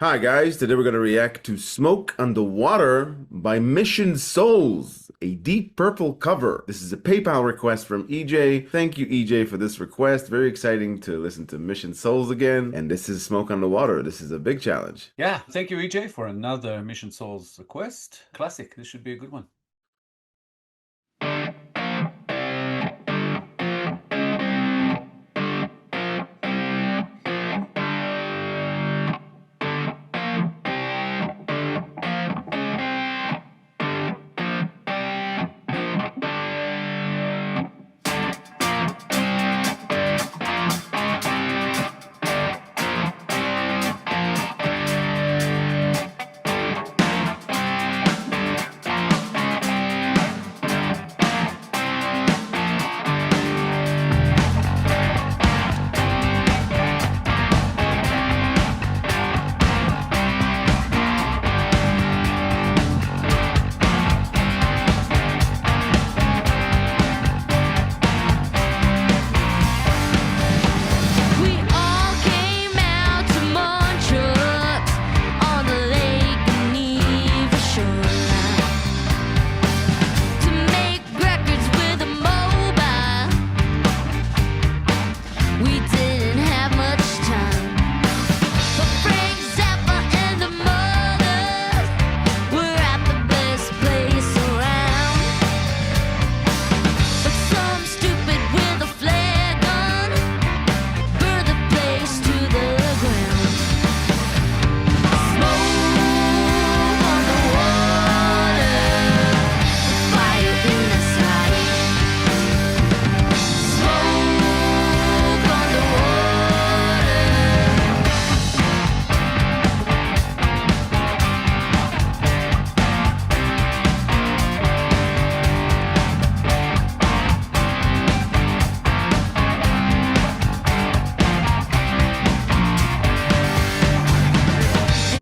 Hi guys, today we're going to react to Smoke on the Water by Mission Souls, a Deep Purple cover. This is a PayPal request from EJ. Thank you EJ for this request. Very exciting to listen to Mission Souls again. And this is Smoke on the Water. This is a big challenge. Yeah, thank you EJ for another Mission Souls request. Classic, this should be a good one.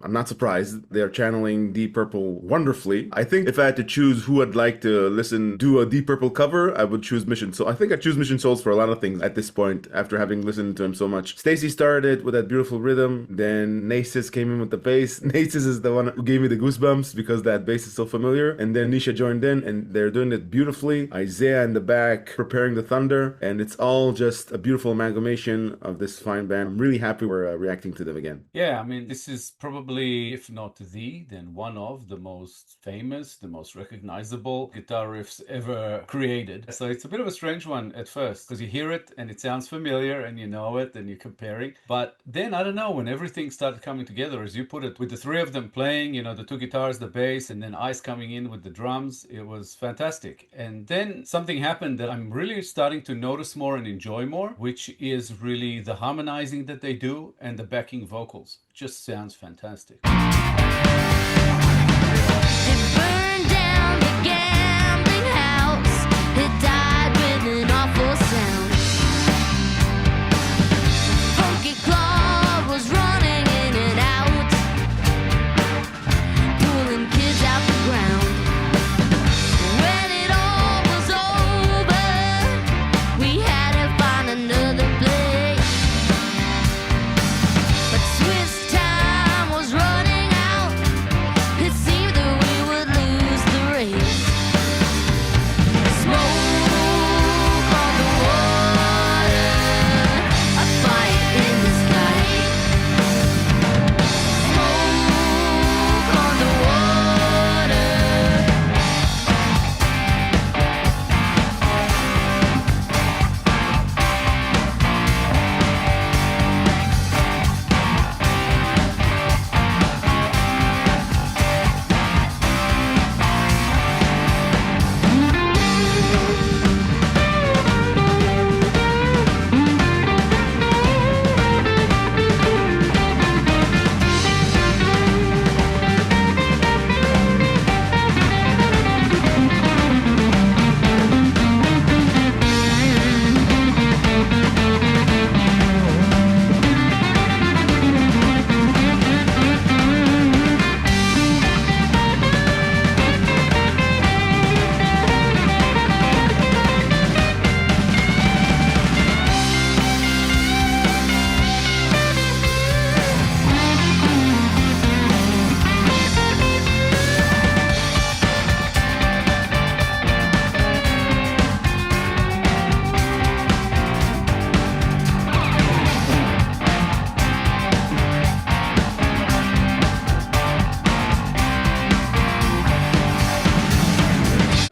I'm not surprised. They're channeling Deep Purple wonderfully. I think if I had to choose who I'd like to do a Deep Purple cover, I would choose Mission Souls. I think I'd choose Mission Souls for a lot of things at this point after having listened to him so much. Stacy started with that beautiful rhythm. Then Nasis came in with the bass. Nasis is the one who gave me the goosebumps because that bass is so familiar. And then Nisha joined in and they're doing it beautifully. Isaiah in the back preparing the thunder. And it's all just a beautiful amalgamation of this fine band. I'm really happy we're reacting to them again. Yeah, I mean, this is probably, if not then one of the most famous, the most recognizable guitar riffs ever created. So it's a bit of a strange one at first because you hear it and it sounds familiar and you know it and you're comparing. But then, I don't know, when everything started coming together, as you put it, with the three of them playing, you know, the two guitars, the bass, and then Ice coming in with the drums, it was fantastic. And then something happened that I'm really starting to notice more and enjoy more, which is really the harmonizing that they do and the backing vocals. Just sounds fantastic. It burned down the gambling house. It died with an awful sound. Funky Claude was running in and out, pulling kids out the ground. When it all was over, we had to find another place. But Swiss time was running out. It seemed that we would lose the race. Smoke on the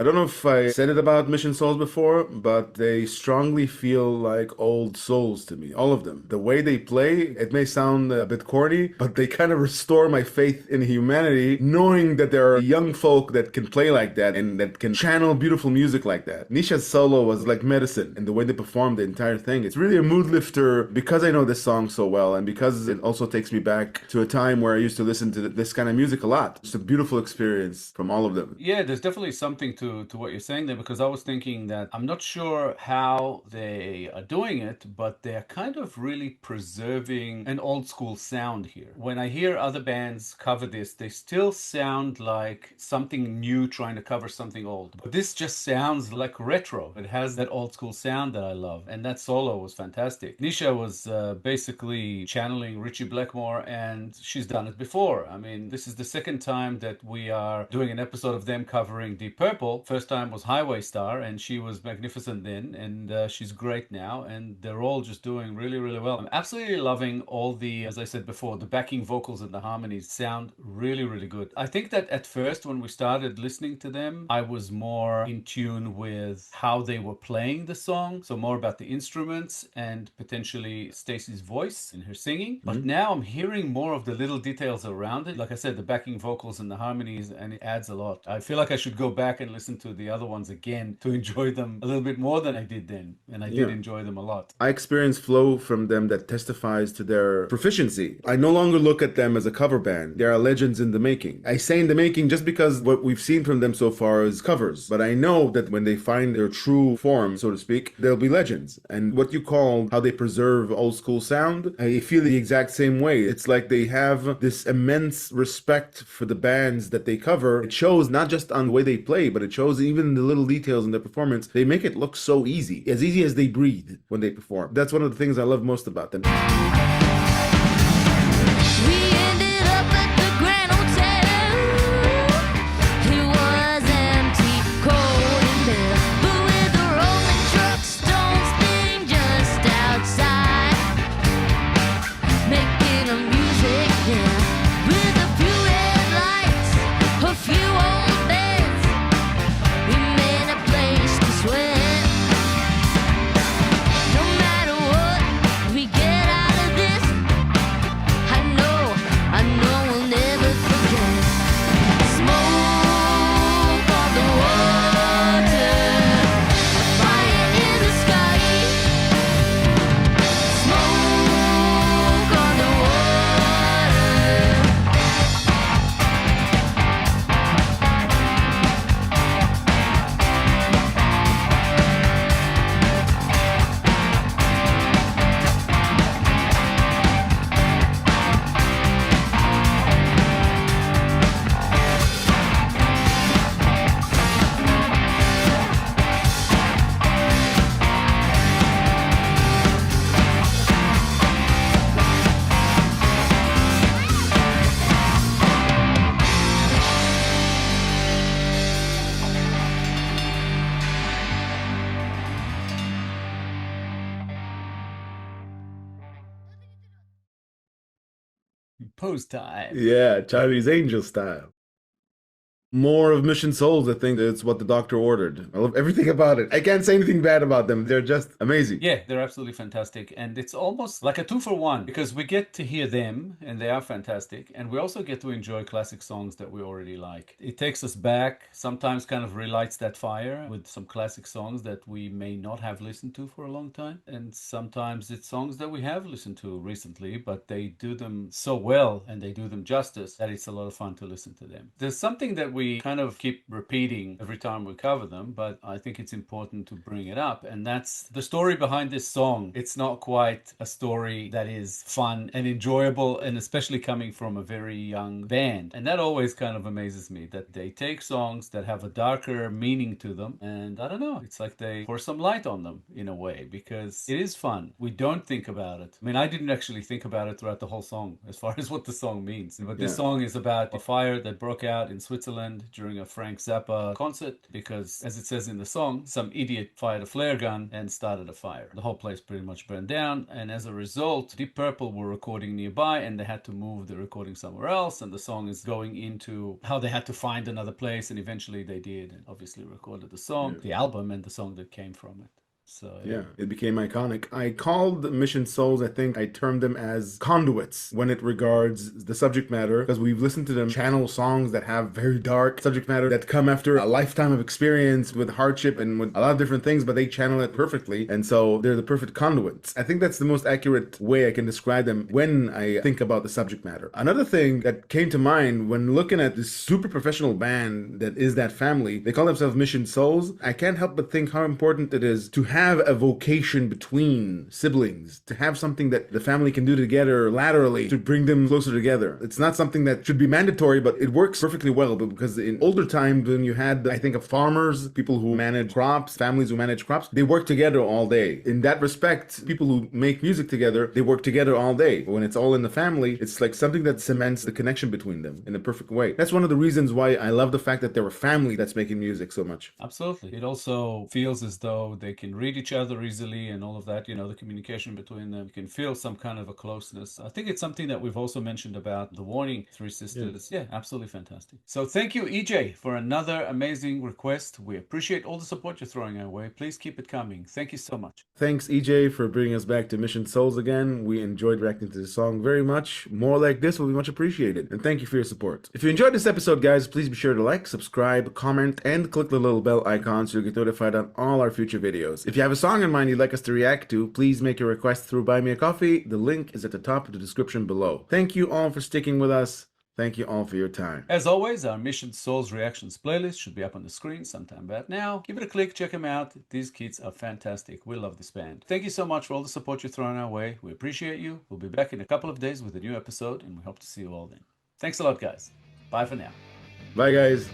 don't know if I said it about Mission Souls before, but they strongly feel like old souls to me, all of them. The way they play, it may sound a bit corny, but they kind of restore my faith in humanity, knowing that there are young folk that can play like that and that can channel beautiful music like that. Nisha's solo was like medicine, and the way they performed the entire thing, it's really a mood lifter because I know this song so well, and because it also takes me back to a time where I used to listen to this kind of music a lot. It's a beautiful experience from all of them. Yeah, there's definitely something to what you're saying there, because I was thinking that I'm not sure how they are doing it, but they're kind of really preserving an old school sound here. When I hear other bands cover this, they still sound like something new trying to cover something old. But this just sounds like retro. It has that old school sound that I love, and that solo was fantastic. Nisha was basically channeling Richie Blackmore, and she's done it before. I mean, this is the second time that we are doing an episode of them covering Deep Purple. First time was Highway Star, and she was magnificent then, and she's great now, and they're all just doing really, really well. I'm absolutely loving all the, as I said before, the backing vocals and the harmonies sound really, really good. I think that at first when we started listening to them, I was more in tune with how they were playing the song, so more about the instruments and potentially Stacey's voice and her singing. But now I'm hearing more of the little details around it. Like I said, the backing vocals and the harmonies, and it adds a lot. I feel like I should go back and listen to the other ones again to enjoy them a little bit more than I did then, and I did enjoy them a lot. I experience flow from them that testifies to their proficiency. I no longer look at them as a cover band. They are legends in the making. I say in the making just because what we've seen from them so far is covers. But I know that when they find their true form, so to speak, they'll be legends. And what you call how they preserve old school sound, I feel the exact same way. It's like they have this immense respect for the bands that they cover. It shows not just on the way they play, but it shows even in the little details in their performance. They make it look so easy as they breathe when they perform. That's one of the things I love most about them. We ended up at the Grand Hotel. It was empty, cold and bare, but with the rolling truck, stones being just outside, making a music there with a few headlights, a few old beds. We made a place to sweat. No matter what we get out of this, I know we'll never forget. Smoke on the water, fire in the sky. Smoke on the water. Pose time. Yeah, Chinese angel style. More of Mission Souls, I think it's what the doctor ordered. I love everything about it. I can't say anything bad about them. They're just amazing. Yeah, they're absolutely fantastic. And it's almost like a 2-for-1 because we get to hear them and they are fantastic. And we also get to enjoy classic songs that we already like. It takes us back, sometimes kind of relights that fire with some classic songs that we may not have listened to for a long time. And sometimes it's songs that we have listened to recently, but they do them so well and they do them justice that it's a lot of fun to listen to them. There's something that we kind of keep repeating every time we cover them, but I think it's important to bring it up, and that's the story behind this song. It's not quite a story that is fun and enjoyable, and especially coming from a very young band. And that always kind of amazes me, that they take songs that have a darker meaning to them, and I don't know, it's like they pour some light on them in a way, because it is fun. We don't think about it. I mean, I didn't actually think about it throughout the whole song as far as what the song means. But this song is about a fire that broke out in Switzerland happened during a Frank Zappa concert because, as it says in the song, some idiot fired a flare gun and started a fire. The whole place pretty much burned down, and as a result, Deep Purple were recording nearby and they had to move the recording somewhere else, and the song is going into how they had to find another place, and eventually they did, and obviously recorded the song, the album, and the song that came from it. So yeah, it became iconic. I called Mission Souls, I think I termed them as conduits when it regards the subject matter, because we've listened to them channel songs that have very dark subject matter that come after a lifetime of experience with hardship and with a lot of different things, but they channel it perfectly, and so they're the perfect conduits. I think that's the most accurate way I can describe them when I think about the subject matter. Another thing that came to mind when looking at this super professional band that is that family, they call themselves Mission Souls. I can't help but think how important it is to have a vocation between siblings, to have something that the family can do together laterally to bring them closer together. It's not something that should be mandatory, but it works perfectly well, because in older times when you had, I think, of farmers, people who manage crops, families who manage crops, they work together all day. In that respect, people who make music together, they work together all day. When it's all in the family, it's like something that cements the connection between them in a perfect way. That's one of the reasons why I love the fact that they're a family that's making music so much. absolutely. It also feels as though they can read each other easily and all of that, the communication between them. You can feel some kind of a closeness. I think it's something that we've also mentioned about the Warning Three Sisters. Yeah, absolutely fantastic. So thank you, EJ, for another amazing request. We appreciate all the support you're throwing our way. Please keep it coming. Thank you so much. Thanks, EJ, for bringing us back to Mission Souls again. We enjoyed reacting to the song very much. More like this will be much appreciated. And thank you for your support. If you enjoyed this episode, guys, please be sure to like, subscribe, comment, and click the little bell icon so you get notified on all our future videos. If you have a song in mind you'd like us to react to, please make your request through BuyMeACoffee. The link is at the top of the description below. Thank you all for sticking with us. Thank you all for your time. As always, our Mission Souls Reactions playlist should be up on the screen sometime about now. Give it a click, check them out. These kids are fantastic. We love this band. Thank you so much for all the support you're throwing our way. We appreciate you. We'll be back in a couple of days with a new episode, and we hope to see you all then. Thanks a lot, guys. Bye for now. Bye, guys.